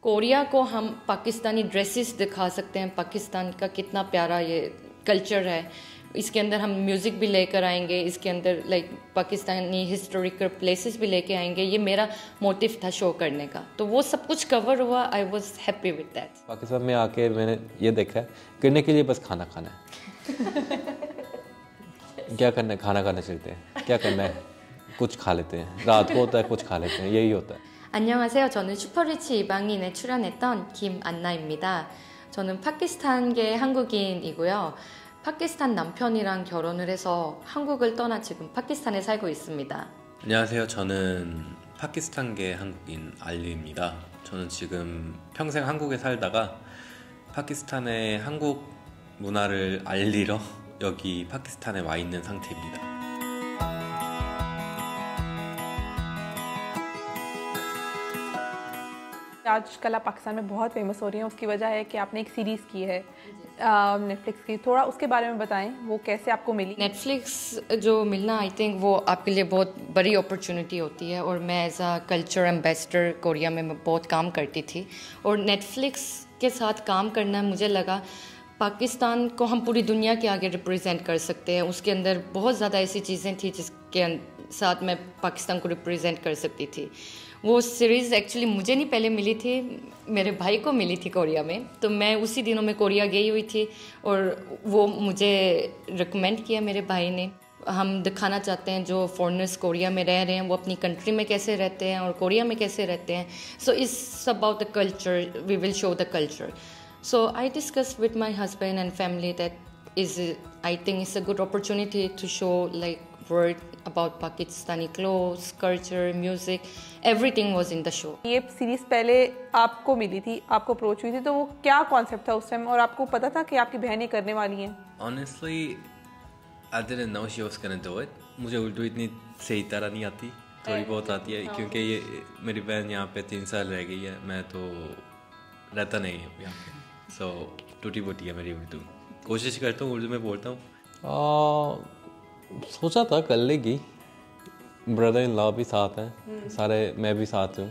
Korea کو ہم Pakistani dresses دکھا سکتے ہیں، پاکستان کا کتنا پیارا یہ کلچر ہے. اس کے اندر ہم میوزک بھی لے کر آئیں گے، اس کے اندر پاکستانی ہسٹوریکل پلیسز بھی لے کے آئیں گے. یہ میرا موٹیو تھا شو کرنے کا، تو وہ سب کچھ کور ہوا. I was happy with that. Pakistan میں آ کے میں نے یہ دیکھا ہے کرنے کے لیے بس کھانا کھانا ہے. کیا کرنا ہے؟ کھانا کھانا چلتے ہیں. کیا کرنا ہے؟ کچھ کھا لیتے ہیں. رات کو ہوتا ہے کچھ کھا لیتے ہیں. یہی ہوتا ہے. 안녕하세요. 저는 슈퍼리치 이방인에 출연했던 김안나입니다. 저는 파키스탄계 한국인이고요. 파키스탄 남편이랑 결혼을 해서 한국을 떠나 지금 파키스탄에 살고 있습니다. 안녕하세요. 저는 파키스탄계 한국인 알리입니다. 저는 지금 평생 한국에 살다가 파키스탄의 한국 문화를 알리러 여기 파키스탄에 와 있는 상태입니다. آج کل آپ پاکستان میں بہت فیمس ہو رہی ہیں. اس کی وجہ ہے کہ آپ نے ایک سیریز کی ہے نیٹ فلکس کی. تھوڑا اس کے بارے میں بتائیں، وہ کیسے آپ کو ملی؟ نیٹ فلکس جو ملنا آئی تھنک وہ آپ کے لیے بہت بڑی اپرچونیٹی ہوتی ہے، اور میں as a culture ambassador Korea میں بہت کام کرتی تھی، اور نیٹ فلکس کے ساتھ کام کرنا مجھے لگا پاکستان کو ہم پوری دنیا کے آگے ریپریزینٹ کر سکتے ہیں. اس کے اندر بہت زیادہ ایسی چیزیں تھیں جس کے ساتھ میں پاکستان کو ریپریزینٹ کر سکتی تھی. وہ سیریز ایکچولی مجھے نہیں پہلے ملی تھی، میرے بھائی کو ملی تھی کوریا میں. تو میں اسی دنوں میں کوریا گئی ہوئی تھی، اور وہ مجھے ریکمینڈ کیا میرے بھائی نے. ہم دکھانا چاہتے ہیں جو فورنرس کوریا میں رہ رہے ہیں وہ اپنی کنٹری میں کیسے رہتے ہیں اور کوریا میں کیسے رہتے ہیں. So it's about the culture, we will show the culture. So I discuss with my husband and family that is I think it's a good opportunity to show word about Pakistani clothes, culture, music, everything was in the show. یہ series پہلے آپ کو ملی تھی، آپ کو approach ہوئی تھی، تو وہ کیا کانسیپٹ تھا اس ٹائم، اور آپ کو پتا تھا کہ آپ کی بہنیں کرنے والی ہیں؟ Honestly, I didn't know she was gonna do it. مجھے اردو اتنی صحیح طرح نہیں آتی، تھوڑی بہت آتی ہے، کیونکہ یہ میری بہن یہاں پہ 3 سال رہ گئی ہے، میں تو رہتا نہیں ہوں یہاں پہ. سو ٹوٹی بوٹی ہے میری اردو. کوشش کرتا ہوں اردو میں بولتا ہوں. سوچا تھا کر لے گی، بردر ان لا بھی ساتھ ہیں سارے، میں بھی ساتھ ہوں،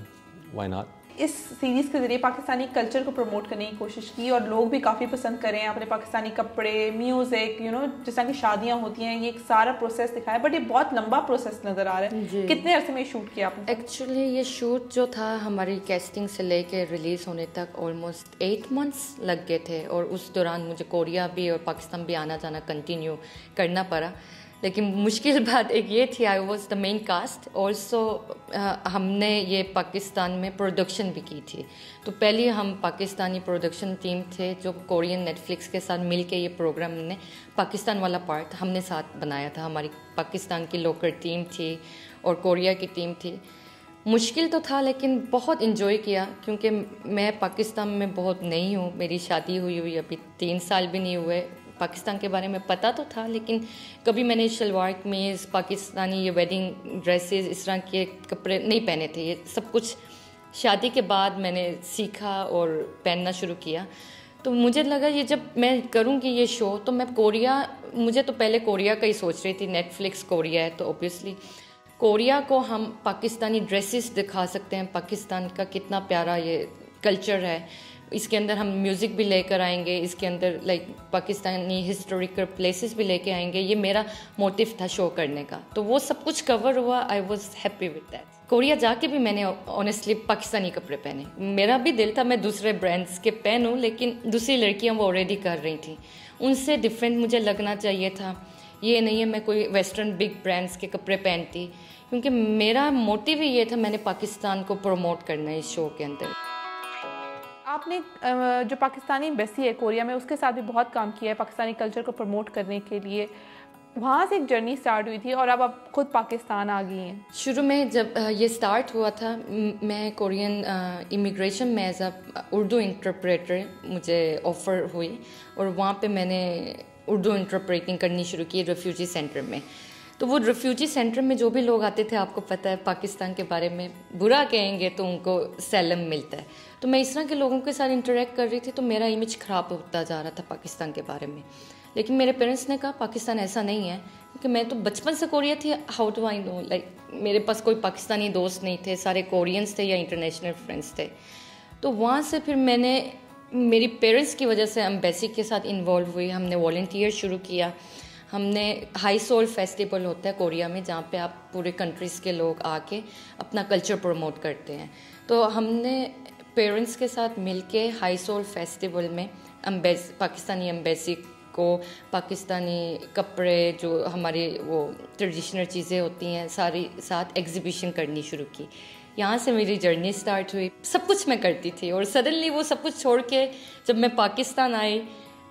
وائی ناٹ. اس سیریز کے ذریعے پاکستانی کلچر کو پروموٹ کرنے کی کوشش کی، اور لوگ بھی کافی پسند کریں. آپ نے پاکستانی کپڑے، میوزک، جس طرح کی شادیاں ہوتی ہیں، یہ ایک سارا پروسیس دکھایا. بٹ یہ بہت لمبا پروسیس نظر آ رہا ہے. کتنے عرصے میں شوٹ کیا آپ نے؟ ایکچولی یہ شوٹ جو تھا ہماری کیسٹنگ سے لے کے ریلیز ہونے تک آلموسٹ 8 months لگ گئے تھے، اور اس دوران مجھے کوریا بھی اور پاکستان بھی آنا جانا کنٹینیو کرنا پڑا. لیکن مشکل بات ایک یہ تھی، I was the main cast. Also ہم نے یہ پاکستان میں پروڈکشن بھی کی تھی. تو پہلے ہم پاکستانی پروڈکشن ٹیم تھے جو کورین نیٹ فلکس کے ساتھ مل کے یہ پروگرام نے پاکستان والا پارٹ ہم نے ساتھ بنایا تھا. ہماری پاکستان کی لوکل ٹیم تھی اور کوریا کی ٹیم تھی. مشکل تو تھا لیکن بہت انجوائے کیا، کیونکہ میں پاکستان میں بہت نئی ہوں. میری شادی ہوئی ابھی 3 سال بھی نہیں ہوئے. پاکستان کے بارے میں پتہ تو تھا، لیکن کبھی میں نے شلوار قمیض، پاکستانی یہ ویڈنگ ڈریسز، اس طرح کے کپڑے نہیں پہنے تھے. یہ سب کچھ شادی کے بعد میں نے سیکھا اور پہننا شروع کیا. تو مجھے لگا یہ جب میں کروں گی یہ شو تو میں مجھے تو پہلے کوریا کا ہی سوچ رہی تھی. نیٹ فلکس کوریا ہے تو اوبیسلی کوریا کو ہم پاکستانی ڈریسز دکھا سکتے ہیں، پاکستان کا کتنا پیارا یہ کلچر ہے. اس کے اندر ہم میوزک بھی لے کر آئیں گے، اس کے اندر پاکستانی ہسٹوریکل پلیسز بھی لے کے آئیں گے. یہ میرا موٹیو تھا شو کرنے کا، تو وہ سب کچھ کور ہوا. I was happy with that. Korea جا کے بھی میں نے آنیسٹلی پاکستانی کپڑے پہنے. میرا بھی دل تھا میں دوسرے برانڈس کے پہنوں، لیکن دوسری لڑکیاں وہ آلریڈی کر رہی تھیں. ان سے ڈفرینٹ مجھے لگنا چاہیے تھا. یہ نہیں ہے میں کوئی ویسٹرن بگ برانڈس کے کپڑے پہنتی، کیونکہ میرا موٹیو ہی یہ تھا میں نے پاکستان کو پروموٹ کرنا ہے اس شو کے اندر. آپ نے جو پاکستانی ایمبیسی ہے کوریا میں، اس کے ساتھ بھی بہت کام کیا ہے پاکستانی کلچر کو پروموٹ کرنے کے لیے. وہاں سے ایک جرنی سٹارٹ ہوئی تھی اور اب آپ خود پاکستان آ گئی ہیں. شروع میں جب یہ سٹارٹ ہوا تھا، میں کورین امیگریشن میں ایز اے اردو انٹرپریٹر مجھے آفر ہوئی، اور وہاں پہ میں نے اردو انٹرپریٹنگ کرنی شروع کی ریفیوجی سینٹر میں. تو وہ ریفیوجی سینٹر میں جو بھی لوگ آتے تھے، آپ کو پتہ ہے پاکستان کے بارے میں برا کہیں گے تو ان کو سیلم ملتا ہے. تو میں اس طرح کے لوگوں کے ساتھ انٹریکٹ کر رہی تھی، تو میرا امیج خراب ہوتا جا رہا تھا پاکستان کے بارے میں. لیکن میرے پیرنٹس نے کہا پاکستان ایسا نہیں ہے، کیونکہ میں تو بچپن سے کوریا تھی. ہاؤ ڈو آئی نو، میرے پاس کوئی پاکستانی دوست نہیں تھے، سارے کورینس تھے یا انٹرنیشنل فرینڈس تھے. تو وہاں سے پھر میں نے میری پیرنٹس کی وجہ سے ایمبیسی کے ساتھ انوالو ہوئی. ہم نے والنٹیئر شروع کیا. ہم نے ہائی سول فیسٹیول ہوتا ہے کوریا میں جہاں پہ آپ پورے کنٹریز کے لوگ آ کے اپنا کلچر پروموٹ کرتے ہیں. تو ہم نے پیرنٹس کے ساتھ مل کے ہائی سول فیسٹیول میں پاکستانی ایمبیسی کو پاکستانی کپڑے جو ہماری وہ ٹریڈیشنل چیزیں ہوتی ہیں ساری ساتھ ایگزیبیشن کرنی شروع کی. یہاں سے میری جرنی سٹارٹ ہوئی. سب کچھ میں کرتی تھی اور سڈنلی وہ سب کچھ چھوڑ کے جب میں Pakistan I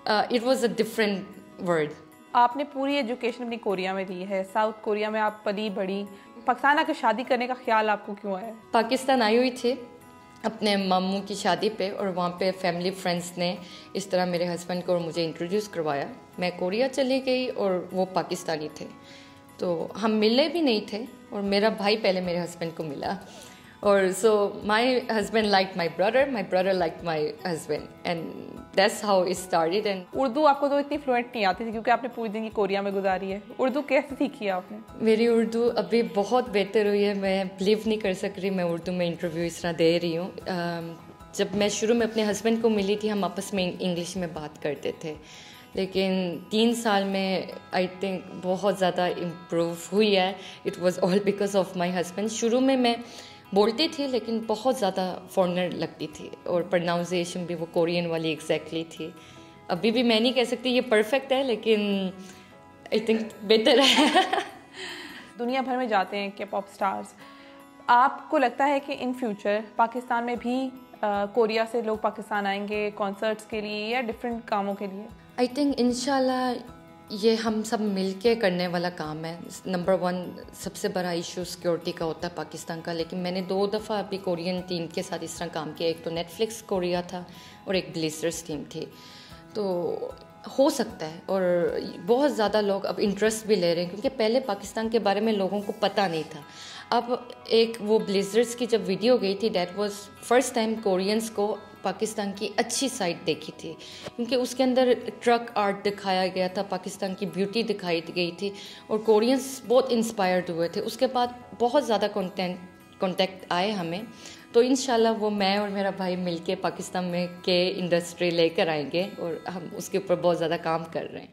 it was a different world. آپ نے پوری ایجوکیشن اپنی کوریا میں دی ہے, ساؤتھ کوریا میں آپ پلی بڑھی, پاکستان آ کے شادی کرنے کا خیال آپ کو کیوں آیا؟ پاکستان آئی ہوئی تھی اپنے ماموں کی شادی پہ اور وہاں پہ فیملی فرینڈس نے اس طرح میرے ہسبینڈ کو اور مجھے انٹروڈیوس کروایا. میں کوریا چلی گئی اور وہ پاکستانی تھے تو ہم ملے بھی نہیں تھے اور میرا بھائی پہلے میرے ہسبینڈ کو ملا اور so my husband like my brother like my husband and that's how it started. And Urdu آپ کو تو اتنی فلوئنٹ نہیں آتی تھی کیونکہ آپ نے پوری زندگی کوریا میں گزاری ہے. اردو کیسے سیکھی آپ نے؟ میری اردو ابھی بہت بہتر ہوئی ہے. میں بلیو نہیں کر سک رہی میں اردو میں انٹرویو اس طرح دے رہی ہوں. جب میں شروع میں اپنے ہسبینڈ کو ملی تھی ہم آپس میں انگلش میں بات کرتے تھے لیکن 3 سال میں آئی تھنک بہت زیادہ امپروو ہوئی ہے. It was all because of my husband. شروع میں بولتی تھی لیکن بہت زیادہ فارنر لگتی تھی اور پرناؤنسیشن بھی وہ کورین والی ایگزیکٹلی تھی. ابھی بھی میں نہیں کہہ سکتی یہ پرفیکٹ ہے لیکن آئی تھنک بہتر ہے. دنیا بھر میں جاتے ہیں کہ پاپ سٹارز, آپ کو لگتا ہے کہ ان فیوچر پاکستان میں بھی کوریا سے لوگ پاکستان آئیں گے کانسرٹس کے لیے یا ڈفرینٹ کاموں کے لیے؟ آئی تھنک انشاءاللہ یہ ہم سب مل کے کرنے والا کام ہے. نمبر 1 سب سے بڑا ایشو سیکورٹی کا ہوتا ہے پاکستان کا, لیکن میں نے 2 دفعہ ابھی کورین ٹیم کے ساتھ اس طرح کام کیا. ایک تو نیٹ فلکس کوریا تھا اور ایک بلیزرز ٹیم تھی. تو ہو سکتا ہے اور بہت زیادہ لوگ اب انٹرسٹ بھی لے رہے ہیں کیونکہ پہلے پاکستان کے بارے میں لوگوں کو پتہ نہیں تھا. اب ایک وہ بلیزرز کی جب ویڈیو گئی تھی that was first time Koreans کو پاکستان کی اچھی سائڈ دیکھی تھی کیونکہ اس کے اندر ٹرک آرٹ دکھایا گیا تھا, پاکستان کی بیوٹی دکھائی گئی تھی اور کورینس بہت انسپائرڈ ہوئے تھے. اس کے بعد بہت زیادہ کانٹیکٹ آئے ہمیں. تو انشاءاللہ وہ میں اور میرا بھائی مل کے پاکستان میں کے انڈسٹری لے کر آئیں گے اور ہم اس کے اوپر بہت زیادہ کام کر رہے ہیں.